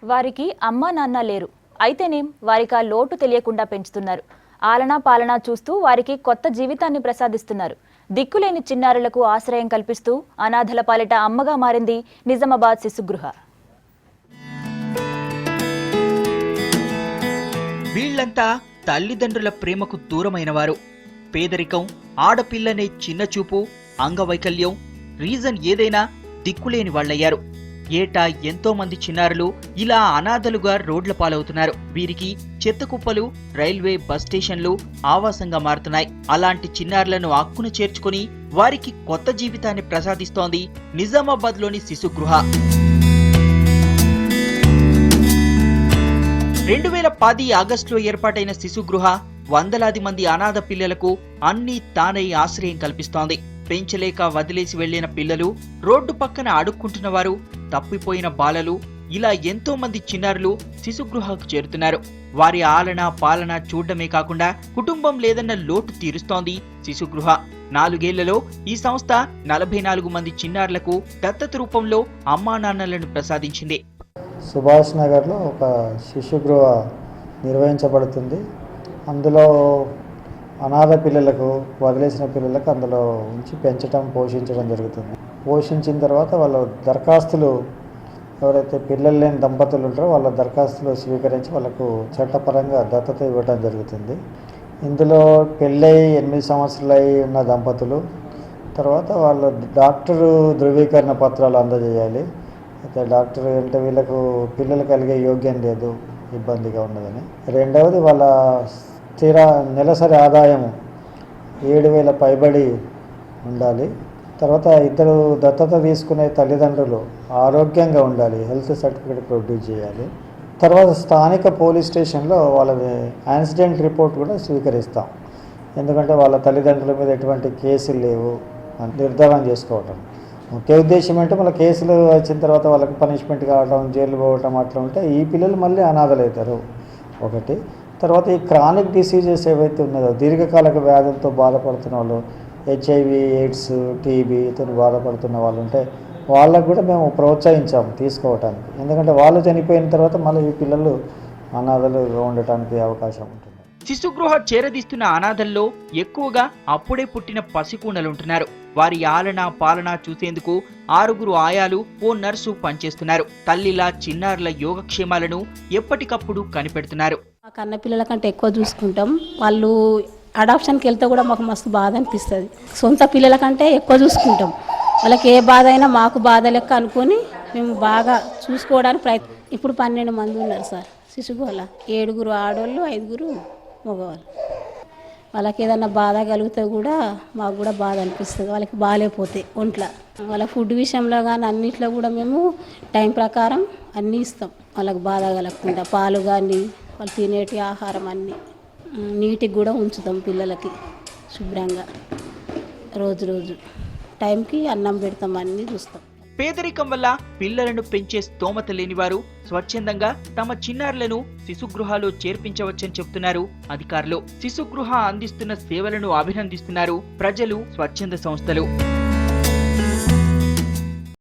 వారికి అమ్మా నాన్న లేరు. అయితేనేం వారికి ఆ లోటు తెలియకుండా పెంచుతున్నారు. ఆలనా పాలనా చూస్తూ వారికి కొత్త జీవితాన్ని ప్రసాదిస్తున్నారు. దిక్కులేని చిన్నారులకు ఆశ్రయం కల్పిస్తూ అనాథల పాలిట అమ్మగా మారింది నిజామాబాద్ శిశుగృహ. వీళ్లంతా తల్లిదండ్రుల ప్రేమకు దూరమైన వారు. పేదరికం, ఆడపిల్లనే చిన్నచూపు, అంగవైకల్యం, రీజన్ ఏదైనా దిక్కులేని వాళ్లయ్యారు. ఏటా ఎంతో మంది చిన్నారులు ఇలా అనాథలుగా రోడ్ల పాలవుతున్నారు. వీరికి చెత్త కుప్పలు, రైల్వే బస్ స్టేషన్లు ఆవాసంగా మారుతున్నాయి. అలాంటి చిన్నారులను అక్కున చేర్చుకుని వారికి కొత్త జీవితాన్ని ప్రసాదిస్తోంది నిజామాబాద్ లోని శిశుగృహ. 2010 ఆగస్టులో ఏర్పాటైన శిశుగృహ వందలాది మంది అనాథ పిల్లలకు అన్నీ తానై ఆశ్రయం కల్పిస్తోంది. పెంచలేక వదిలేసి వెళ్లిన పిల్లలు, రోడ్డు పక్కన అడుక్కుంటున్న వారు, తప్పిపోయిన బాలలు, ఇలా ఎంతో మంది చిన్నారులు శిశుగృహకు చేరుతున్నారు. వారి ఆలన పాలన చూడడమే కాకుండా కుటుంబం లేదన్న లోటు తీరుస్తోంది శిశుగృహ. 4 ఏళ్లలో ఈ సంస్థ 44 మంది చిన్నారులకు దత్తత రూపంలో అమ్మా నాన్నలను ప్రసాదించింది. సుభాష్ నగర్లో ఒక శిశుగృహ నిర్వహించబడుతుంది. అందులో అనాథ పిల్లలకు, వదిలేసిన పిల్లలకు అందులో ఉంచి పెంచడం, పోషించడం జరుగుతుంది. పోషించిన తర్వాత వాళ్ళ దరఖాస్తులు, ఎవరైతే పిల్లలు లేని దంపతులు ఉంటారో వాళ్ళ దరఖాస్తులు స్వీకరించి వాళ్ళకు చట్టపరంగా దత్తత ఇవ్వడం జరుగుతుంది. ఇందులో పెళ్ళై 8 సంవత్సరాలు ఉన్న దంపతులు, తర్వాత వాళ్ళ డాక్టరు ధృవీకరణ పత్రాలు అందజేయాలి. అయితే డాక్టర్ అంటే వీళ్ళకు పిల్లలు కలిగే యోగ్యం లేదు, ఇబ్బందిగా ఉన్నదని. రెండవది వాళ్ళ స్థిర నెలసరి ఆదాయం 7,000 పైబడి ఉండాలి. తర్వాత ఇద్దరు దత్తత తీసుకునే తల్లిదండ్రులు ఆరోగ్యంగా ఉండాలి, హెల్త్ సర్టిఫికేట్ ప్రొడ్యూస్ చేయాలి. తర్వాత స్థానిక పోలీస్ స్టేషన్లో వాళ్ళది యాక్సిడెంట్ రిపోర్ట్ కూడా స్వీకరిస్తాం. ఎందుకంటే వాళ్ళ తల్లిదండ్రుల మీద ఎటువంటి కేసులు లేవు అని నిర్ధారణ చేసుకోవటం. ముఖ్య ఉద్దేశం అంటే మళ్ళీ కేసులు వచ్చిన తర్వాత వాళ్ళకి పనిష్మెంట్ కావడం, జైలు పోవటం అట్లా ఉంటే ఈ పిల్లలు మళ్ళీ అనాథలు అవుతారు ఒకటి. తర్వాత ఈ క్రానిక్ డిసీజెస్ ఏవైతే ఉన్నాయో, దీర్ఘకాలిక వ్యాధులతో బాధపడుతున్న వాళ్ళు, HIV, AIDS, TBతో బాధపడుతున్న వాళ్ళు ఉంటే వాళ్ళకు కూడా మేము ప్రోత్సహించాము తీసుకోవటానికి. ఎందుకంటే వాళ్ళు చనిపోయిన తర్వాత మళ్ళీ ఈ పిల్లలు అనాథలుగా ఉండటానికి అవకాశం ఉంటుంది. శిశుగృహ చేరదీస్తున్న అనాథల్లో ఎక్కువగా అప్పుడే పుట్టిన పసికూనలుంటున్నారు. వారి ఆలన పాలన చూసేందుకు 6 ఆయాలు, ఓ నర్సు పనిచేస్తున్నారు. తల్లిలా చిన్నారుల యోగక్షేమాలను ఎప్పటికప్పుడు కనిపెడుతున్నారు. కన్న పిల్లల కంటే ఎక్కువ చూసుకుంటాం. వాళ్ళు అడాప్షన్కి వెళ్తే కూడా మాకు మస్తు బాధ అనిపిస్తుంది. సొంత పిల్లల కంటే ఎక్కువ చూసుకుంటాం. వాళ్ళకి ఏ బాధ అయినా మాకు బాధ లెక్క అనుకొని మేము బాగా చూసుకోవడానికి ప్రయత్నం. ఇప్పుడు 12 మంది ఉన్నారు సార్ శిశుగృహలో. 7 ఆడవాళ్ళు, 5 మగవాళ్ళు. వాళ్ళకి ఏదన్నా బాధ కలిగితే కూడా మాకు కూడా బాధ అనిపిస్తుంది. వాళ్ళకి బాగాలేకపోతే ఒంట్లో, వాళ్ళ ఫుడ్ విషయంలో కానీ అన్నిట్లో కూడా మేము టైం ప్రకారం అన్నీ ఇస్తాం. వాళ్ళకి బాధ కలగకుండా పాలు కానీ, వాళ్ళు తినేటి ఆహారం అన్నీ నీటికి కూడా ఉంచుతాం. పిల్లలకి శుభ్రంగా రోజు టైంకి అన్నం పెడతాం, అన్నీ చూస్తాం. పేదరికం వల్ల పిల్లలను పెంచే స్తోమత లేనివారు స్వచ్ఛందంగా తమ చిన్నారులను శిశుగృహాలు చేర్పించవచ్చని చెబుతున్నారు అధికారులు. శిశుగృహ అందిస్తున్న సేవలను అభినందిస్తున్నారు ప్రజలు, స్వచ్ఛంద సంస్థలు.